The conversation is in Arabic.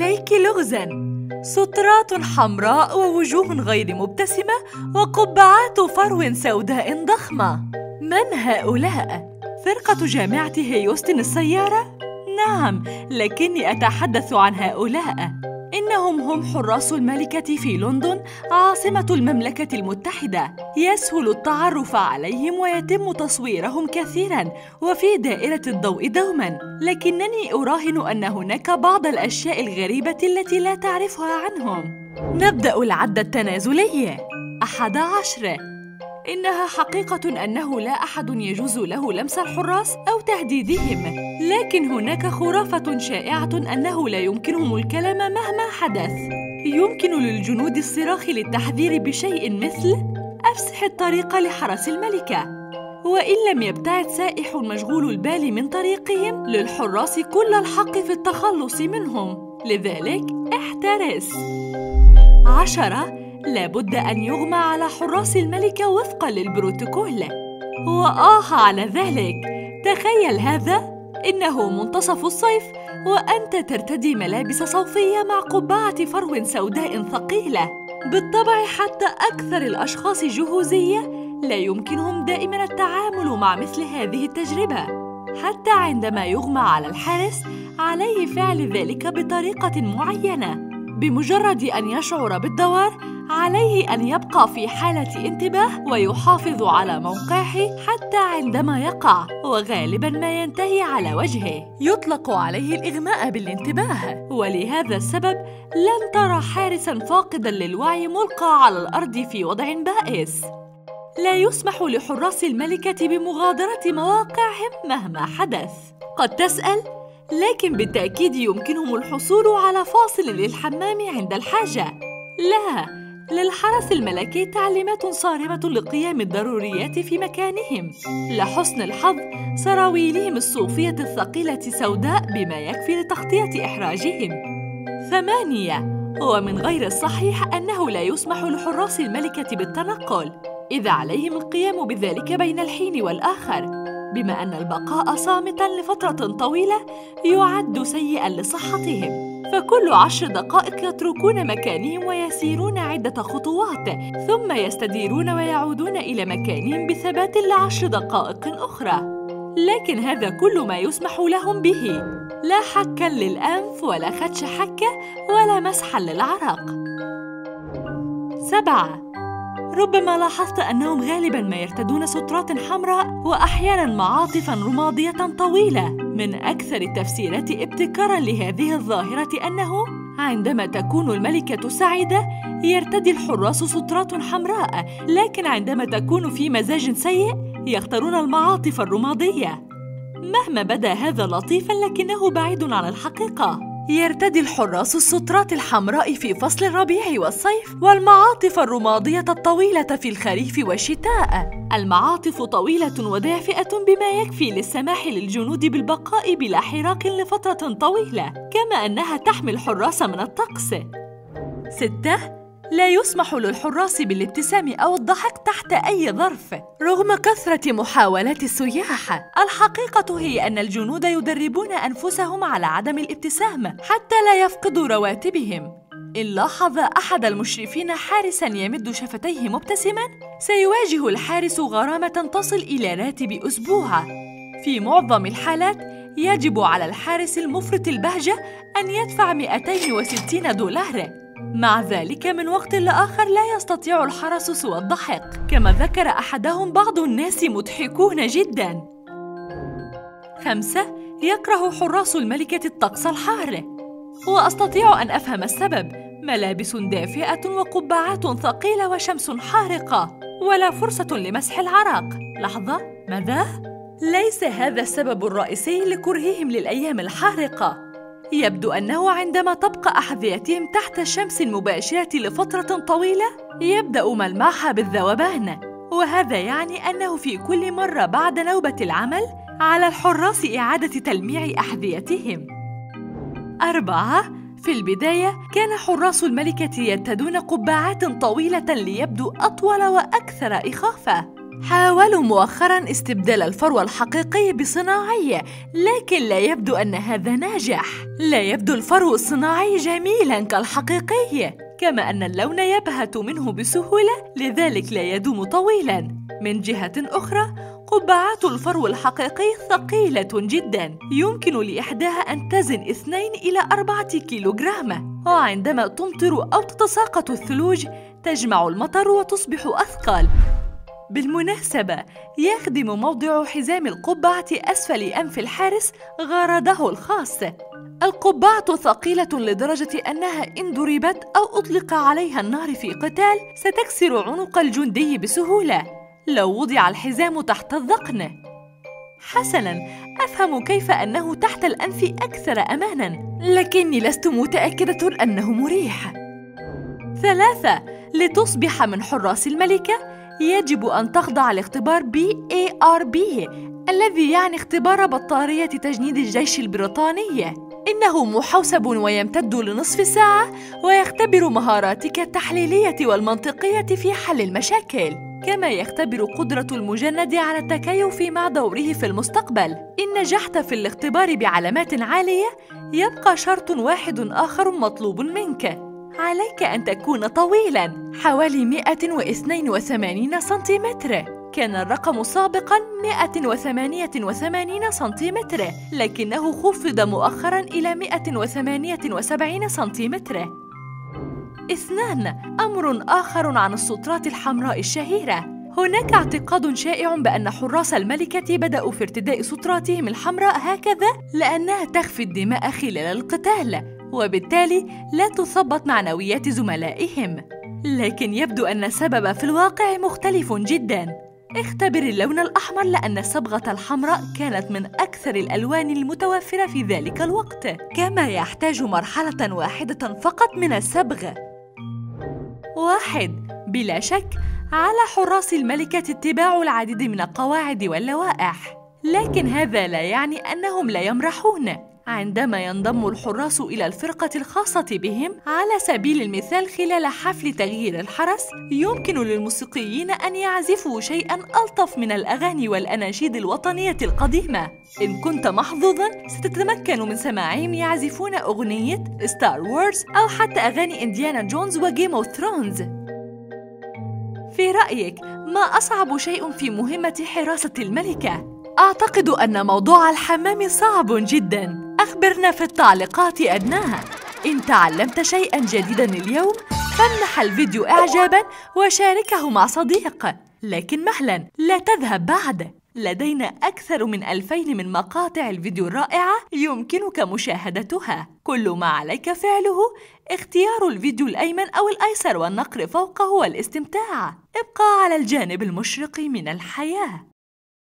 إليك لغزاً. سترات حمراء ووجوه غير مبتسمة وقبعات فرو سوداء ضخمة. من هؤلاء؟ فرقة جامعة هيوستن السيارة؟ نعم، لكني أتحدث عن هؤلاء. إنهم هم حراس الملكة في لندن عاصمة المملكة المتحدة. يسهل التعرف عليهم ويتم تصويرهم كثيراً وفي دائرة الضوء دوماً، لكنني أراهن أن هناك بعض الأشياء الغريبة التي لا تعرفها عنهم. نبدأ العد التنازلي. 11. إنها حقيقة أنه لا أحد يجوز له لمس الحراس أو تهديدهم، لكن هناك خرافة شائعة أنه لا يمكنهم الكلام مهما حدث. يمكن للجنود الصراخ للتحذير بشيء مثل أفسح الطريق لحرس الملكة، وإن لم يبتعد سائح مشغول البال من طريقهم للحراس كل الحق في التخلص منهم، لذلك احترس. 10. لابد أن يغمى على حراس الملكة وفقاً للبروتوكول. وآه على ذلك، تخيل هذا، إنه منتصف الصيف وأنت ترتدي ملابس صوفية مع قبعة فرو سوداء ثقيلة. بالطبع حتى أكثر الأشخاص جهوزية لا يمكنهم دائماً التعامل مع مثل هذه التجربة. حتى عندما يغمى على الحارس عليه فعل ذلك بطريقة معينة. بمجرد أن يشعر بالدوار عليه أن يبقى في حالة انتباه ويحافظ على موقعه حتى عندما يقع، وغالباً ما ينتهي على وجهه. يطلق عليه الإغماء بالانتباه، ولهذا السبب لن ترى حارساً فاقداً للوعي ملقى على الأرض في وضع بائس. لا يسمح لحراس الملكة بمغادرة مواقعهم مهما حدث. قد تسأل، لكن بالتأكيد يمكنهم الحصول على فاصل للحمام عند الحاجة. لا، للحرس الملكي تعليمات صارمة لقيام الضروريات في مكانهم. لحسن الحظ سراويلهم الصوفية الثقيلة سوداء بما يكفي لتغطية إحراجهم. 8. ومن غير الصحيح أنه لا يسمح لحراس الملكة بالتنقل، إذا عليهم القيام بذلك بين الحين والآخر، بما أن البقاء صامتاً لفترة طويلة يعد سيئاً لصحتهم. فكل 10 دقائق يتركون مكانهم ويسيرون عدة خطوات، ثم يستديرون ويعودون إلى مكانهم بثبات ل10 دقائق أخرى. لكن هذا كل ما يسمح لهم به، لا حكاً للأنف ولا خدش حكة ولا مسحاً للعرق. 7. ربما لاحظت أنهم غالباً ما يرتدون سترات حمراء وأحياناً معاطفاً رمادية طويلة. من أكثر التفسيرات ابتكاراً لهذه الظاهرة أنه عندما تكون الملكة سعيدة يرتدي الحراس سترات حمراء، لكن عندما تكون في مزاج سيء يختارون المعاطف الرمادية. مهما بدا هذا لطيفاً لكنه بعيد عن الحقيقة. يرتدي الحراس السترات الحمراء في فصل الربيع والصيف، والمعاطف الرمادية الطويلة في الخريف والشتاء. المعاطف طويلة ودافئة بما يكفي للسماح للجنود بالبقاء بلا حراك لفترة طويلة، كما أنها تحمي الحراس من الطقس. 6. لا يسمح للحراس بالابتسام أو الضحك تحت أي ظرف رغم كثرة محاولات السياح. الحقيقة هي أن الجنود يدربون أنفسهم على عدم الابتسام حتى لا يفقدوا رواتبهم. إن لاحظ أحد المشرفين حارساً يمد شفتيه مبتسماً، سيواجه الحارس غرامة تصل إلى راتب أسبوع. في معظم الحالات يجب على الحارس المفرط البهجة أن يدفع $260. مع ذلك من وقت لآخر لا يستطيع الحرس سوى الضحك، كما ذكر أحدهم بعض الناس مضحكون جداً. 5. يكره حراس الملكة الطقس الحار، وأستطيع أن أفهم السبب. ملابس دافئة وقبعات ثقيلة وشمس حارقة، ولا فرصة لمسح العرق. لحظة، ماذا؟ ليس هذا السبب الرئيسي لكرههم للأيام الحارقة. يبدو أنه عندما تبقى أحذيتهم تحت الشمس المباشرة لفترة طويلة يبدأ ملمحها بالذوبان، وهذا يعني أنه في كل مرة بعد نوبة العمل على الحراس إعادة تلميع أحذيتهم. 4. في البداية كان حراس الملكة يرتدون قبعات طويلة ليبدو أطول وأكثر إخافة، حاولوا مؤخراً استبدال الفرو الحقيقي بصناعي، لكن لا يبدو أن هذا ناجح. لا يبدو الفرو الصناعي جميلاً كالحقيقي، كما أن اللون يبهت منه بسهولة، لذلك لا يدوم طويلاً. من جهة أخرى، قبعات الفرو الحقيقي ثقيلة جداً، يمكن لإحداها أن تزن 2 إلى 4 كيلوغرام، وعندما تمطر أو تتساقط الثلوج تجمع المطر وتصبح أثقل. بالمناسبة، يخدم موضع حزام القبعة أسفل أنف الحارس غرضه الخاص. القبعة ثقيلة لدرجة أنها إن ضربت أو أطلق عليها النار في قتال ستكسر عنق الجندي بسهولة لو وضع الحزام تحت الذقن. حسناً، أفهم كيف أنه تحت الأنف أكثر أماناً، لكني لست متأكدة أنه مريح. 3. لتصبح من حراس الملكة يجب أن تخضع لاختبار BARB، الذي يعني اختبار بطارية تجنيد الجيش البريطاني. إنه محوسب ويمتد لنصف ساعة، ويختبر مهاراتك التحليلية والمنطقية في حل المشاكل، كما يختبر قدرة المجند على التكيف مع دوره في المستقبل. إن نجحت في الاختبار بعلامات عالية، يبقى شرط واحد آخر مطلوب منك. عليك أن تكون طويلاً حوالي 182 سنتيمتر. كان الرقم سابقاً 188 سنتيمتر، لكنه خفض مؤخراً إلى 178 سنتيمتر. 2. أمر آخر عن السترات الحمراء الشهيرة. هناك اعتقاد شائع بأن حراس الملكة بدأوا في ارتداء ستراتهم الحمراء هكذا لأنها تخفي الدماء خلال القتال، وبالتالي لا تثبط معنويات زملائهم. لكن يبدو أن السبب في الواقع مختلف جداً. اختبر اللون الأحمر، لأن الصبغة الحمراء كانت من أكثر الألوان المتوفرة في ذلك الوقت، كما يحتاج مرحلة واحدة فقط من الصبغ. 1. بلا شك على حراس الملكة اتباع العديد من القواعد واللوائح، لكن هذا لا يعني أنهم لا يمرحون. عندما ينضم الحراس إلى الفرقة الخاصة بهم، على سبيل المثال خلال حفل تغيير الحرس، يمكن للموسيقيين أن يعزفوا شيئاً ألطف من الأغاني والأناشيد الوطنية القديمة. إن كنت محظوظاً، ستتمكن من سماعهم يعزفون أغنية ستار وورز أو حتى أغاني إنديانا جونز وجيم أوف ثرونز. في رأيك، ما أصعب شيء في مهمة حراسة الملكة؟ أعتقد أن موضوع الحمام صعب جداً. أخبرنا في التعليقات أدناها. إن تعلمت شيئاً جديداً اليوم، فامنح الفيديو إعجاباً وشاركه مع صديق. لكن مهلاً، لا تذهب بعد، لدينا أكثر من 2000 من مقاطع الفيديو الرائعة يمكنك مشاهدتها. كل ما عليك فعله اختيار الفيديو الأيمن أو الأيسر والنقر فوقه والاستمتاع. ابقى على الجانب المشرق من الحياة.